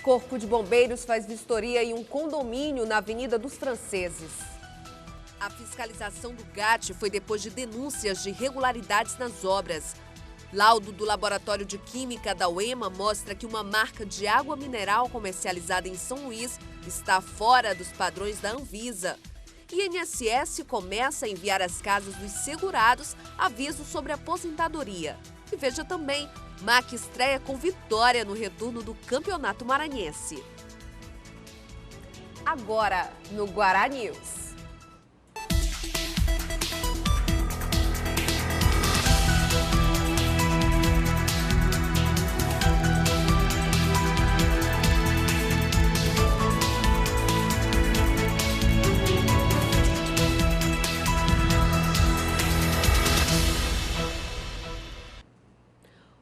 Corpo de Bombeiros faz vistoria em um condomínio na Avenida dos Franceses. A fiscalização do GAT foi depois de denúncias de irregularidades nas obras. Laudo do Laboratório de Química da UEMA mostra que uma marca de água mineral comercializada em São Luís está fora dos padrões da Anvisa. INSS começa a enviar às casas dos segurados avisos sobre aposentadoria. E veja também, MAC estreia com vitória no retorno do Campeonato Maranhense. Agora, no Guará News.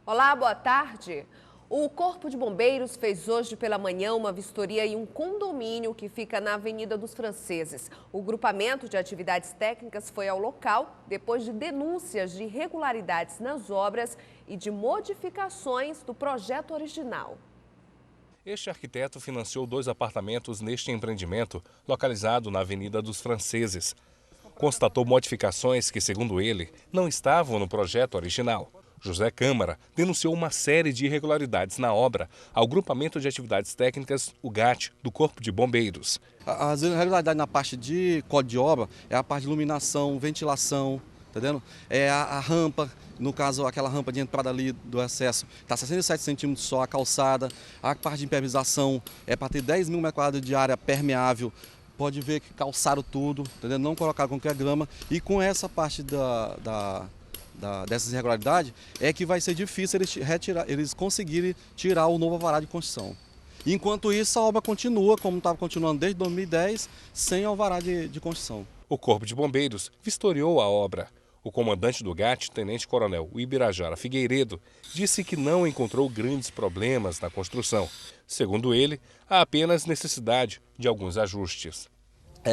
Olá, boa tarde. O Corpo de Bombeiros fez hoje pela manhã uma vistoria em um condomínio que fica na Avenida dos Franceses. O grupamento de atividades técnicas foi ao local depois de denúncias de irregularidades nas obras e de modificações do projeto original. Este arquiteto financiou 2 apartamentos neste empreendimento, localizado na Avenida dos Franceses. Constatou modificações que, segundo ele, não estavam no projeto original. José Câmara denunciou uma série de irregularidades na obra ao Grupamento de Atividades Técnicas, o GAT, do Corpo de Bombeiros. As irregularidades na parte de código de obra é a parte de iluminação, ventilação, entendendo? É a rampa, no caso aquela rampa de entrada ali do acesso, está 67 centímetros só a calçada. A parte de impermeabilização é para ter 10 mil metros quadrados de área permeável. Pode ver que calçaram tudo, entendeu? Não colocaram qualquer grama. E com essa parte dessas irregularidades, é que vai ser difícil eles conseguirem tirar o novo alvará de construção. Enquanto isso, a obra continua, como estava continuando desde 2010, sem alvará de construção. O Corpo de Bombeiros vistoriou a obra. O comandante do GAT, tenente-coronel Ibirajara Figueiredo, disse que não encontrou grandes problemas na construção. Segundo ele, há apenas necessidade de alguns ajustes.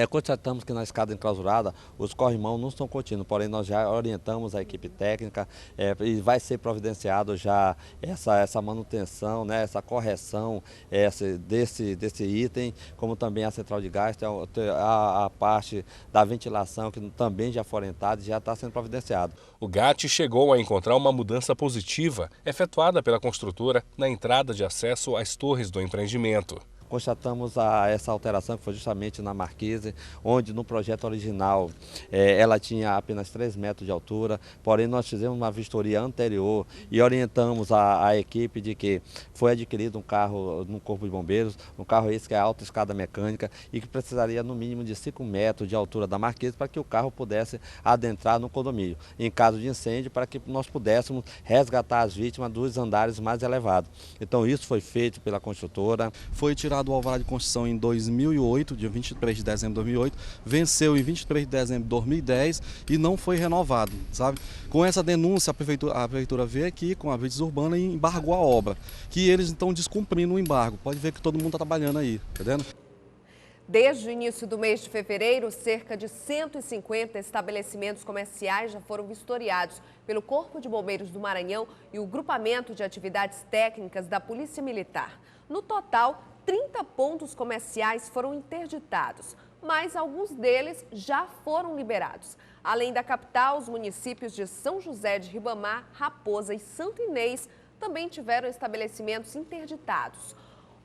Constatamos que na escada enclausurada os corrimãos não estão contínuos, porém nós já orientamos a equipe técnica e vai ser providenciado já essa manutenção, né, essa correção desse item, como também a central de gás, a parte da ventilação que também já foi orientada e já está sendo providenciado. O GAT chegou a encontrar uma mudança positiva efetuada pela construtora na entrada de acesso às torres do empreendimento. Constatamos essa alteração que foi justamente na marquise, onde no projeto original ela tinha apenas 3 metros de altura, porém nós fizemos uma vistoria anterior e orientamos a equipe de que foi adquirido um carro no Corpo de Bombeiros, um carro esse que é alta escada mecânica e que precisaria no mínimo de 5 metros de altura da marquise para que o carro pudesse adentrar no condomínio, em caso de incêndio, para que nós pudéssemos resgatar as vítimas dos andares mais elevados. Então isso foi feito pela construtora. Foi tirado o alvará de construção em 2008, dia 23 de dezembro de 2008, venceu em 23 de dezembro de 2010 e não foi renovado, sabe? Com essa denúncia, a prefeitura veio aqui com a Blitz Urbana e embargou a obra, que eles estão descumprindo o embargo. Pode ver que todo mundo está trabalhando aí, tá vendo? Desde o início do mês de fevereiro, cerca de 150 estabelecimentos comerciais já foram vistoriados pelo Corpo de Bombeiros do Maranhão e o Grupamento de Atividades Técnicas da Polícia Militar. No total, 30 pontos comerciais foram interditados, mas alguns deles já foram liberados. Além da capital, os municípios de São José de Ribamar, Raposa e Santo Inês também tiveram estabelecimentos interditados.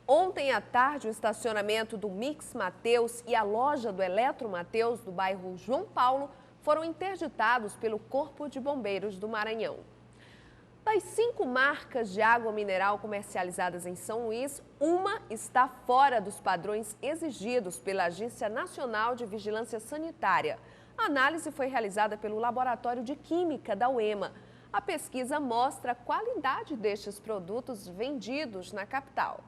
Ontem à tarde, o estacionamento do Mix Mateus e a loja do Eletro Mateus, do bairro João Paulo, foram interditados pelo Corpo de Bombeiros do Maranhão. Das 5 marcas de água mineral comercializadas em São Luís, uma está fora dos padrões exigidos pela Agência Nacional de Vigilância Sanitária. A análise foi realizada pelo Laboratório de Química da UEMA. A pesquisa mostra a qualidade destes produtos vendidos na capital.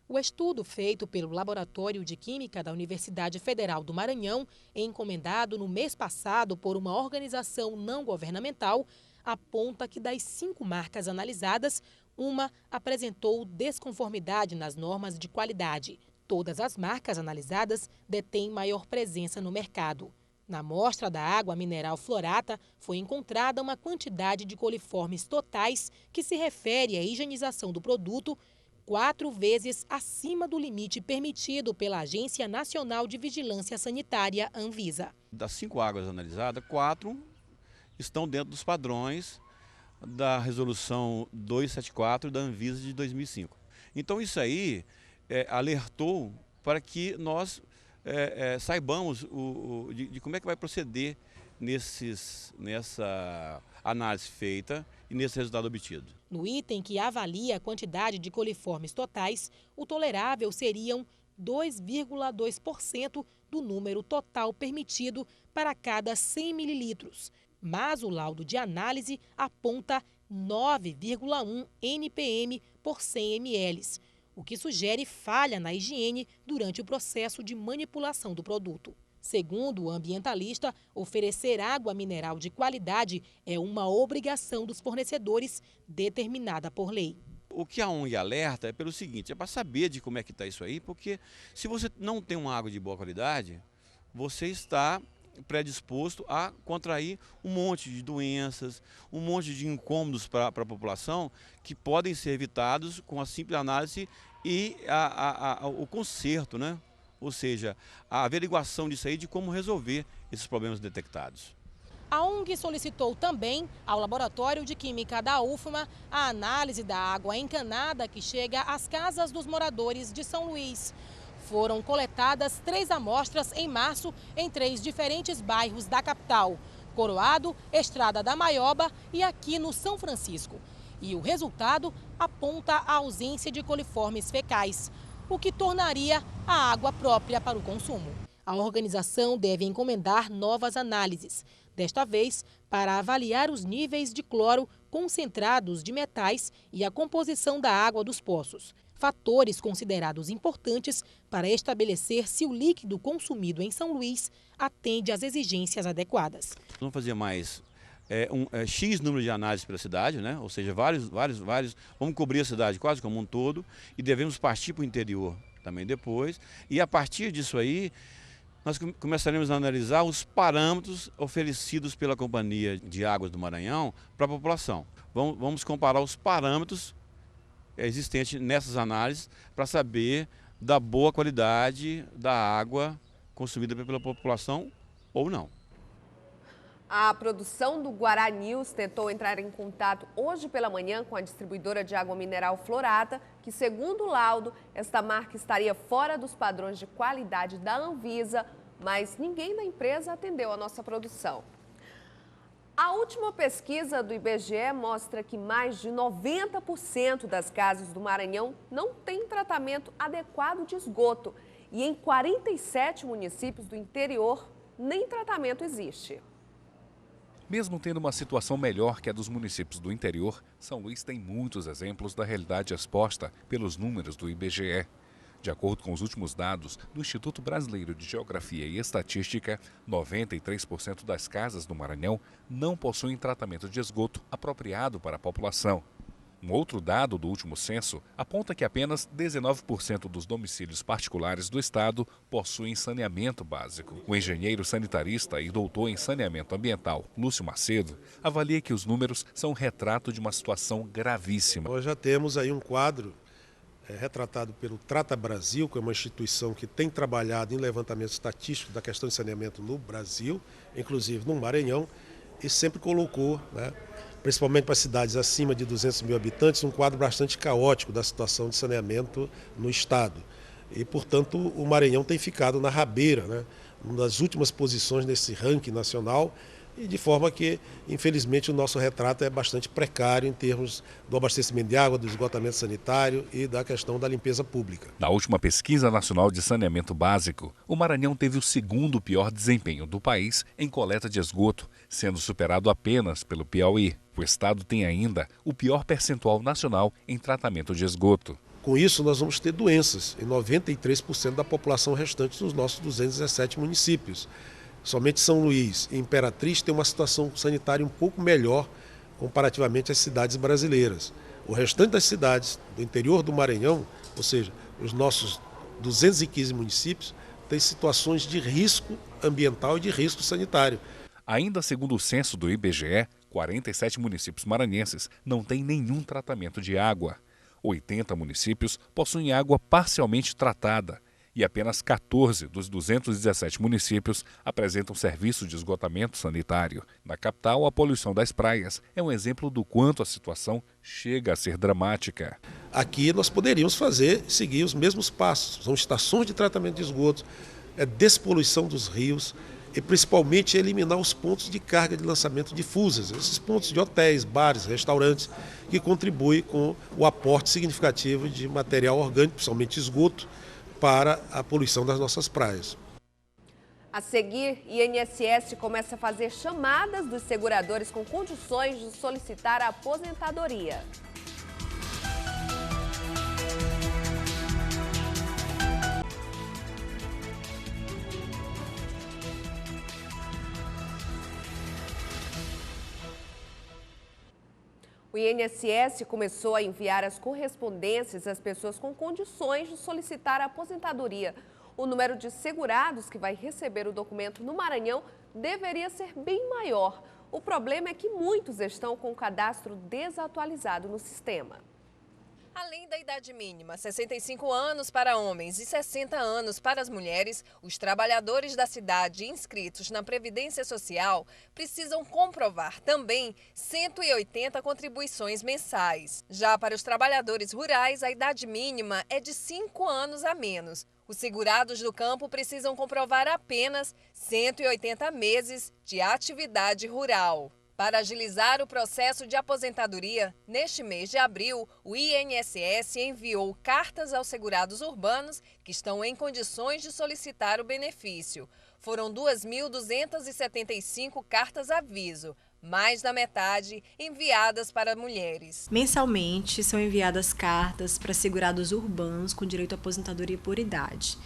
O estudo feito pelo Laboratório de Química da Universidade Federal do Maranhão, encomendado no mês passado por uma organização não governamental, aponta que das 5 marcas analisadas, uma apresentou desconformidade nas normas de qualidade. Todas as marcas analisadas detêm maior presença no mercado. Na amostra da água mineral Florata, foi encontrada uma quantidade de coliformes totais que se refere à higienização do produto 4 vezes acima do limite permitido pela Agência Nacional de Vigilância Sanitária, Anvisa. Das 5 águas analisadas, 4 estão dentro dos padrões da resolução 274 da Anvisa de 2005. Então isso aí alertou para que nós saibamos de como é que vai proceder nessa análise feita e nesse resultado obtido. No item que avalia a quantidade de coliformes totais, o tolerável seriam 2,2% do número total permitido para cada 100 mililitros. Mas o laudo de análise aponta 9,1 NPM por 100 ml, o que sugere falha na higiene durante o processo de manipulação do produto. Segundo o ambientalista, oferecer água mineral de qualidade é uma obrigação dos fornecedores determinada por lei. O que a ONG alerta é pelo seguinte, é para saber de como é que está isso aí, porque se você não tem uma água de boa qualidade, você está predisposto a contrair um monte de doenças, um monte de incômodos para a população que podem ser evitados com a simples análise e o conserto, né? Ou seja, a averiguação disso aí de como resolver esses problemas detectados. A ONG solicitou também ao Laboratório de Química da UFMA a análise da água encanada que chega às casas dos moradores de São Luís. Foram coletadas 3 amostras em março em 3 diferentes bairros da capital: Coroado, Estrada da Maioba e aqui no São Francisco. E o resultado aponta a ausência de coliformes fecais, o que tornaria a água própria para o consumo. A organização deve encomendar novas análises, desta vez para avaliar os níveis de cloro concentrados de metais e a composição da água dos poços, fatores considerados importantes para estabelecer se o líquido consumido em São Luís atende às exigências adequadas. Vamos fazer mais X número de análises pela cidade, né? Ou seja, vários, vamos cobrir a cidade quase como um todo e devemos partir para o interior também depois. E a partir disso aí, nós começaremos a analisar os parâmetros oferecidos pela Companhia de Águas do Maranhão para a população. Vamos comparar os parâmetros existentes nessas análises para saber da boa qualidade da água consumida pela população ou não. A produção do Guará News tentou entrar em contato hoje pela manhã com a distribuidora de água mineral Florata, que, segundo o laudo, esta marca estaria fora dos padrões de qualidade da Anvisa, mas ninguém da empresa atendeu a nossa produção. A última pesquisa do IBGE mostra que mais de 90% das casas do Maranhão não têm tratamento adequado de esgoto e em 47 municípios do interior nem tratamento existe. Mesmo tendo uma situação melhor que a dos municípios do interior, São Luís tem muitos exemplos da realidade exposta pelos números do IBGE. De acordo com os últimos dados do Instituto Brasileiro de Geografia e Estatística, 93% das casas do Maranhão não possuem tratamento de esgoto apropriado para a população. Um outro dado do último censo aponta que apenas 19% dos domicílios particulares do estado possuem saneamento básico. O engenheiro sanitarista e doutor em saneamento ambiental, Lúcio Macedo, avalia que os números são um retrato de uma situação gravíssima. Nós já temos aí um quadro retratado pelo Trata Brasil, que é uma instituição que tem trabalhado em levantamento estatístico da questão de saneamento no Brasil, inclusive no Maranhão, e sempre colocou, principalmente para cidades acima de 200 mil habitantes, um quadro bastante caótico da situação de saneamento no estado. E, portanto, o Maranhão tem ficado na rabeira, uma das últimas posições nesse ranking nacional, e de forma que, infelizmente, o nosso retrato é bastante precário em termos do abastecimento de água, do esgotamento sanitário e da questão da limpeza pública. Na última pesquisa nacional de saneamento básico, o Maranhão teve o segundo pior desempenho do país em coleta de esgoto, sendo superado apenas pelo Piauí. O estado tem ainda o pior percentual nacional em tratamento de esgoto. Com isso, nós vamos ter doenças em 93% da população restante dos nossos 217 municípios. Somente São Luís e Imperatriz têm uma situação sanitária um pouco melhor comparativamente às cidades brasileiras. O restante das cidades do interior do Maranhão, ou seja, os nossos 215 municípios, têm situações de risco ambiental e de risco sanitário. Ainda segundo o censo do IBGE, 47 municípios maranhenses não têm nenhum tratamento de água. 80 municípios possuem água parcialmente tratada e apenas 14 dos 217 municípios apresentam serviço de esgotamento sanitário. Na capital, a poluição das praias é um exemplo do quanto a situação chega a ser dramática. Aqui nós poderíamos seguir os mesmos passos. São estações de tratamento de esgotos, despoluição dos rios e principalmente eliminar os pontos de carga de lançamento difusas, esses pontos de hotéis, bares, restaurantes, que contribuem com o aporte significativo de material orgânico, principalmente esgoto, para a poluição das nossas praias. A seguir, o INSS começa a fazer chamadas dos seguradores com condições de solicitar a aposentadoria. O INSS começou a enviar as correspondências às pessoas com condições de solicitar a aposentadoria. O número de segurados que vai receber o documento no Maranhão deveria ser bem maior. O problema é que muitos estão com o cadastro desatualizado no sistema. Além da idade mínima, 65 anos para homens e 60 anos para as mulheres, os trabalhadores da cidade inscritos na Previdência Social precisam comprovar também 180 contribuições mensais. Já para os trabalhadores rurais, a idade mínima é de 5 anos a menos. Os segurados do campo precisam comprovar apenas 180 meses de atividade rural. Para agilizar o processo de aposentadoria, neste mês de abril, o INSS enviou cartas aos segurados urbanos que estão em condições de solicitar o benefício. Foram 2.275 cartas-aviso, mais da metade enviadas para mulheres. Mensalmente são enviadas cartas para segurados urbanos com direito à aposentadoria por idade.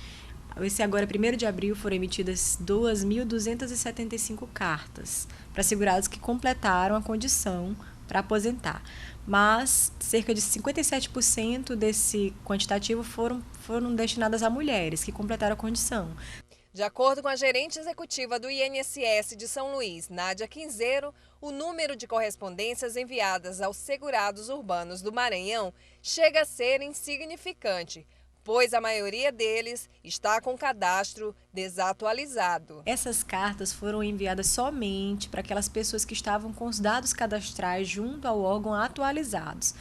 Esse agora, 1º de abril, foram emitidas 2.275 cartas para segurados que completaram a condição para aposentar. Mas cerca de 57% desse quantitativo foram destinadas a mulheres que completaram a condição. De acordo com a gerente executiva do INSS de São Luís, Nádia Quinzeiro, o número de correspondências enviadas aos segurados urbanos do Maranhão chega a ser insignificante, pois a maioria deles está com cadastro desatualizado. Essas cartas foram enviadas somente para aquelas pessoas que estavam com os dados cadastrais junto ao órgão atualizados.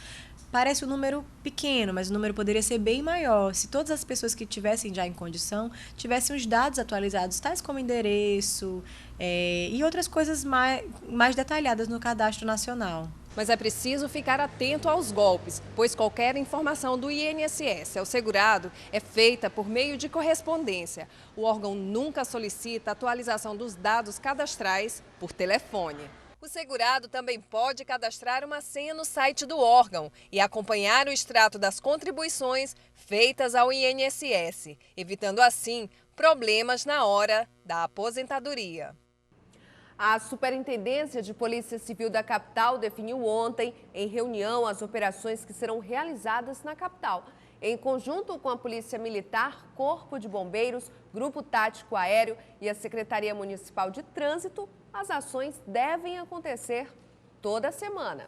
Parece um número pequeno, mas o número poderia ser bem maior se todas as pessoas que estivessem já em condição tivessem os dados atualizados, tais como endereço e outras coisas mais detalhadas no cadastro nacional. Mas é preciso ficar atento aos golpes, pois qualquer informação do INSS ao segurado é feita por meio de correspondência. O órgão nunca solicita atualização dos dados cadastrais por telefone. O segurado também pode cadastrar uma senha no site do órgão e acompanhar o extrato das contribuições feitas ao INSS, evitando assim problemas na hora da aposentadoria. A Superintendência de Polícia Civil da capital definiu ontem, em reunião, as operações que serão realizadas na capital. Em conjunto com a Polícia Militar, Corpo de Bombeiros, Grupo Tático Aéreo e a Secretaria Municipal de Trânsito, as ações devem acontecer toda semana.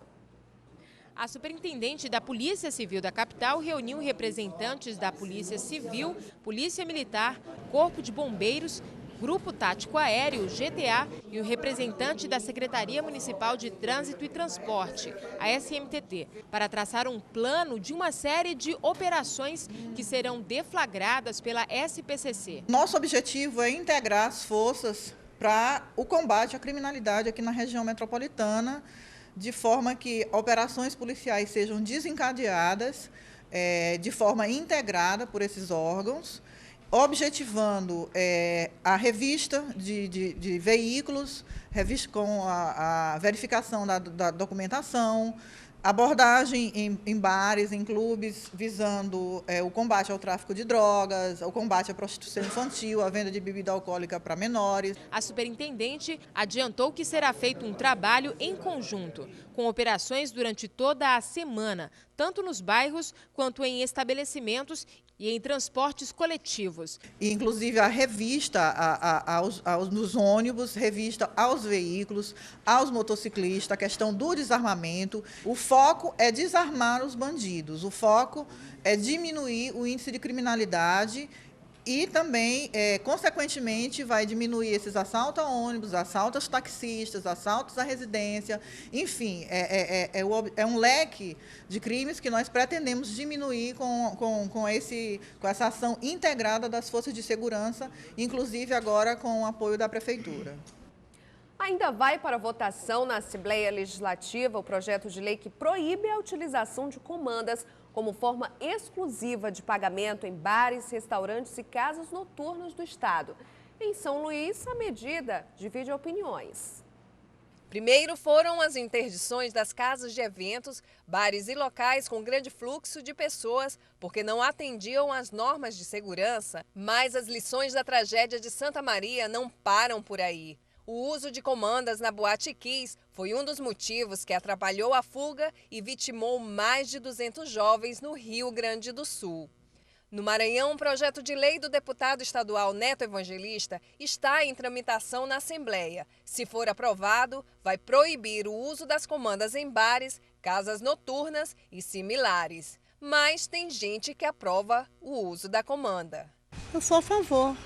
A superintendente da Polícia Civil da capital reuniu representantes da Polícia Civil, Polícia Militar, Corpo de Bombeiros, Grupo Tático Aéreo, GTA, e o representante da Secretaria Municipal de Trânsito e Transporte, a SMTT, para traçar um plano de uma série de operações que serão deflagradas pela SPCC. Nosso objetivo é integrar as forças para o combate à criminalidade aqui na região metropolitana, de forma que operações policiais sejam desencadeadas de forma integrada por esses órgãos, objetivando a revista de veículos, revista com a verificação da documentação, abordagem em bares, em clubes, visando o combate ao tráfico de drogas, o combate à prostituição infantil, a venda de bebida alcoólica para menores. A superintendente adiantou que será feito um trabalho em conjunto com operações durante toda a semana, tanto nos bairros quanto em estabelecimentos e em transportes coletivos. Inclusive a revista nos ônibus, revista aos veículos, aos motociclistas, a questão do desarmamento. O foco é desarmar os bandidos, o foco é diminuir o índice de criminalidade e também, consequentemente, vai diminuir esses assaltos a ônibus, assaltos aos taxistas, assaltos à residência, enfim, é um leque de crimes que nós pretendemos diminuir com essa ação integrada das forças de segurança, inclusive agora com o apoio da Prefeitura. Ainda vai para votação na Assembleia Legislativa o projeto de lei que proíbe a utilização de comandas como forma exclusiva de pagamento em bares, restaurantes e casas noturnas do estado. Em São Luís, a medida divide opiniões. Primeiro foram as interdições das casas de eventos, bares e locais com grande fluxo de pessoas, porque não atendiam às normas de segurança. Mas as lições da tragédia de Santa Maria não param por aí. O uso de comandas na Boate Kiss foi um dos motivos que atrapalhou a fuga e vitimou mais de 200 jovens no Rio Grande do Sul. No Maranhão, um projeto de lei do deputado estadual Neto Evangelista está em tramitação na Assembleia. Se for aprovado, vai proibir o uso das comandas em bares, casas noturnas e similares. Mas tem gente que aprova o uso da comanda. Eu sou a favor,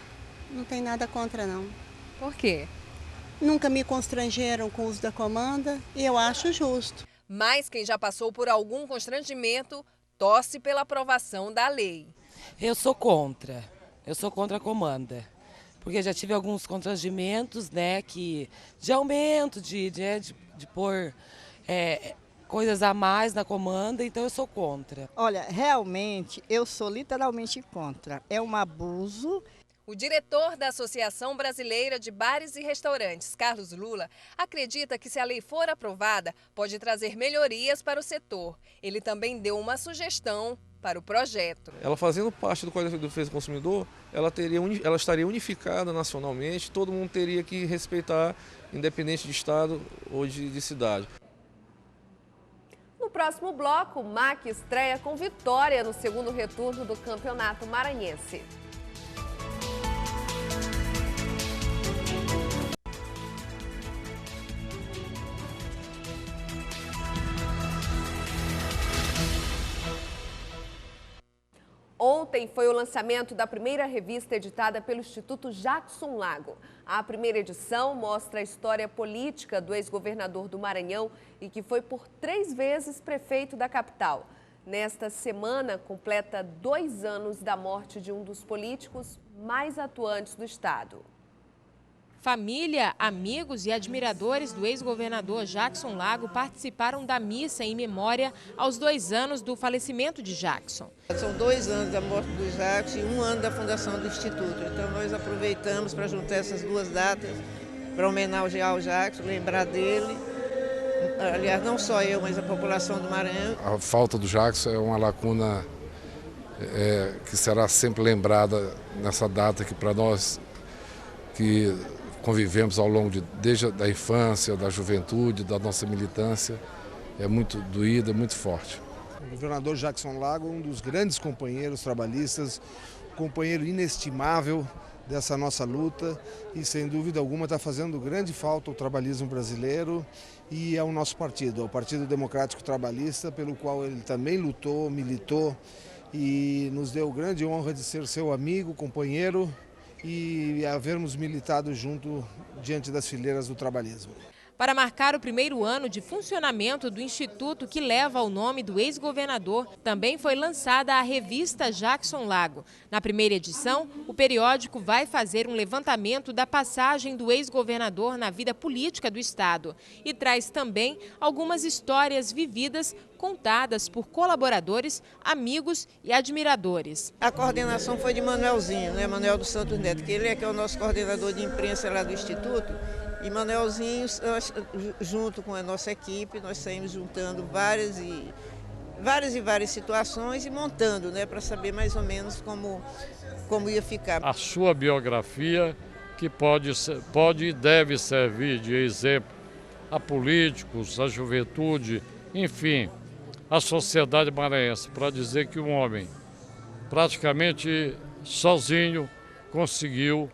não tem nada contra não. Por quê? Nunca me constrangeram com o uso da comanda e eu acho justo. Mas quem já passou por algum constrangimento torce pela aprovação da lei. Eu sou contra a comanda, porque já tive alguns constrangimentos, né, de aumento, de pôr coisas a mais na comanda, então eu sou contra. Olha, realmente eu sou literalmente contra, é um abuso. O diretor da Associação Brasileira de Bares e Restaurantes, Carlos Lula, acredita que se a lei for aprovada, pode trazer melhorias para o setor. Ele também deu uma sugestão para o projeto. Ela fazendo parte do Código de Defesa do Consumidor, ela estaria unificada nacionalmente, todo mundo teria que respeitar, independente de estado ou de cidade. No próximo bloco, o MAC estreia com vitória no segundo retorno do Campeonato Maranhense. Ontem foi o lançamento da primeira revista editada pelo Instituto Jackson Lago. A primeira edição mostra a história política do ex-governador do Maranhão e que foi por 3 vezes prefeito da capital. Nesta semana, completa 2 anos da morte de um dos políticos mais atuantes do estado. Família, amigos e admiradores do ex-governador Jackson Lago participaram da missa em memória aos 2 anos do falecimento de Jackson. São 2 anos da morte do Jackson e 1 ano da fundação do Instituto. Então nós aproveitamos para juntar essas 2 datas para homenagear o Jackson, lembrar dele. Aliás, não só eu, mas a população do Maranhão. A falta do Jackson é uma lacuna que será sempre lembrada nessa data que para nós que convivemos ao longo desde a infância, da juventude, da nossa militância, é muito doída, muito forte. O governador Jackson Lago, um dos grandes companheiros trabalhistas, companheiro inestimável dessa nossa luta e, sem dúvida alguma, está fazendo grande falta ao trabalhismo brasileiro e ao nosso partido, ao Partido Democrático Trabalhista, pelo qual ele também lutou, militou e nos deu grande honra de ser seu amigo, companheiro e havermos militado junto diante das fileiras do trabalhismo. Para marcar o primeiro ano de funcionamento do instituto que leva o nome do ex-governador, também foi lançada a revista Jackson Lago. Na primeira edição, o periódico vai fazer um levantamento da passagem do ex-governador na vida política do estado e traz também algumas histórias vividas contadas por colaboradores, amigos e admiradores. A coordenação foi de Manuelzinho, né? Manuel dos Santos Neto, que ele é o nosso coordenador de imprensa lá do Instituto. E Manuelzinho, junto com a nossa equipe, nós saímos juntando várias situações e montando, né, para saber mais ou menos como ia ficar. A sua biografia, que pode e deve servir de exemplo a políticos, a juventude, enfim, a sociedade maranhense, para dizer que um homem praticamente sozinho conseguiu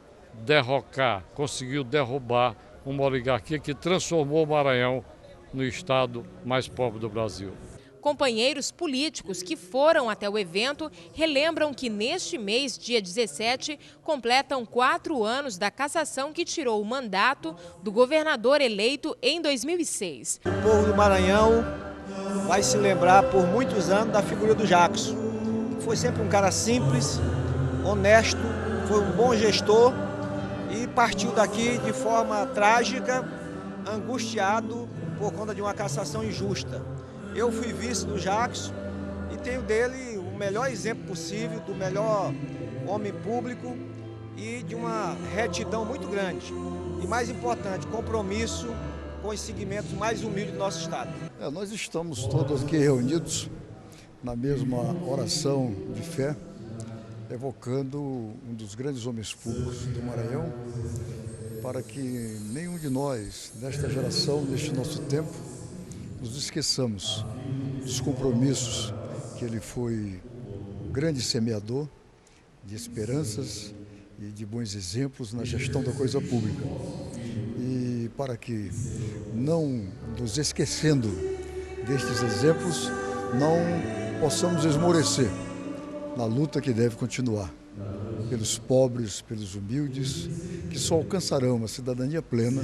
derrubar uma oligarquia que transformou o Maranhão no estado mais pobre do Brasil. Companheiros políticos que foram até o evento relembram que neste mês, dia 17, completam 4 anos da cassação que tirou o mandato do governador eleito em 2006. O povo do Maranhão vai se lembrar por muitos anos da figura do Jackson. Foi sempre um cara simples, honesto, foi um bom gestor e partiu daqui de forma trágica, angustiado por conta de uma cassação injusta. Eu fui vice do Jackson e tenho dele o melhor exemplo possível, do melhor homem público e de uma retidão muito grande. E mais importante, compromisso com os segmentos mais humildes do nosso estado. Nós estamos todos aqui reunidos na mesma oração de fé, evocando um dos grandes homens públicos do Maranhão, para que nenhum de nós, nesta geração, neste nosso tempo, nos esqueçamos dos compromissos que ele foi um grande semeador de esperanças e de bons exemplos na gestão da coisa pública. E para que, não nos esquecendo destes exemplos, não possamos esmorecer na luta que deve continuar pelos pobres, pelos humildes, que só alcançarão a cidadania plena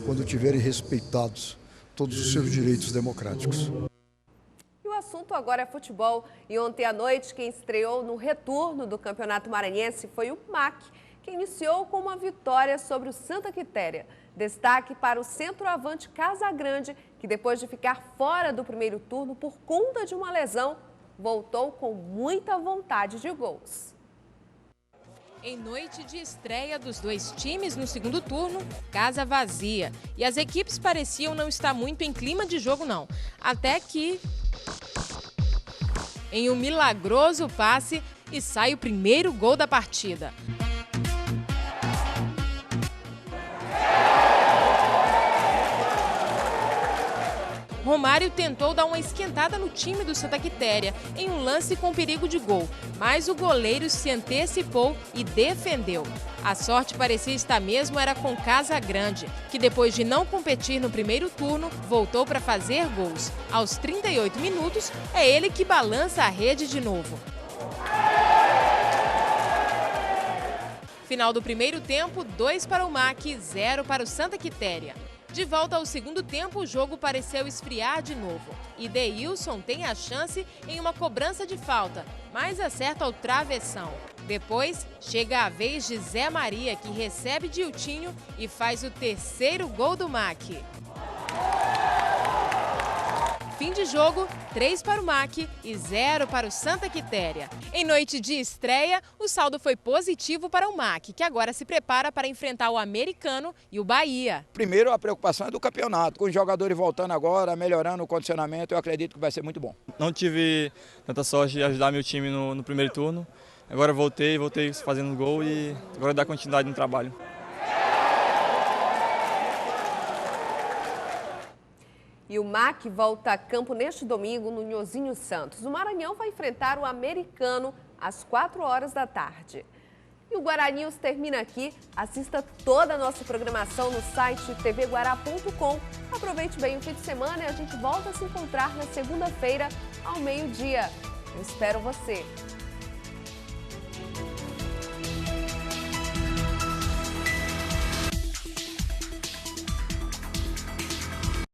quando tiverem respeitados todos os seus direitos democráticos. E o assunto agora é futebol. E ontem à noite, quem estreou no retorno do Campeonato Maranhense foi o MAC, que iniciou com uma vitória sobre o Santa Quitéria. Destaque para o centroavante Casagrande, que depois de ficar fora do primeiro turno por conta de uma lesão, voltou com muita vontade de gols. Em noite de estreia dos dois times no segundo turno, casa vazia. E as equipes pareciam não estar muito em clima de jogo, não. Até que, em um milagroso passe, e sai o primeiro gol da partida. Romário tentou dar uma esquentada no time do Santa Quitéria em um lance com perigo de gol, mas o goleiro se antecipou e defendeu. A sorte parecia estar mesmo era com Casagrande, que depois de não competir no primeiro turno, voltou para fazer gols. Aos 38 minutos, é ele que balança a rede de novo. Final do primeiro tempo, 2 para o MAC, 0 para o Santa Quitéria. De volta ao segundo tempo, o jogo pareceu esfriar de novo. E Deilson tem a chance em uma cobrança de falta, mas acerta ao travessão. Depois, chega a vez de Zé Maria, que recebe Diltinho e faz o terceiro gol do MAC. Fim de jogo, 3 para o MAC e 0 para o Santa Quitéria. Em noite de estreia, o saldo foi positivo para o MAC, que agora se prepara para enfrentar o Americano e o Bahia. Primeiro, a preocupação é do campeonato. Com os jogadores voltando agora, melhorando o condicionamento, eu acredito que vai ser muito bom. Não tive tanta sorte de ajudar meu time no primeiro turno. Agora voltei fazendo gol e agora dar continuidade no trabalho. E o MAC volta a campo neste domingo no Nhozinho Santos. O Maranhão vai enfrentar o Americano às 4 horas da tarde. E o Guará News termina aqui. Assista toda a nossa programação no site tvguará.com. Aproveite bem o fim de semana e a gente volta a se encontrar na segunda-feira ao meio-dia. Eu espero você.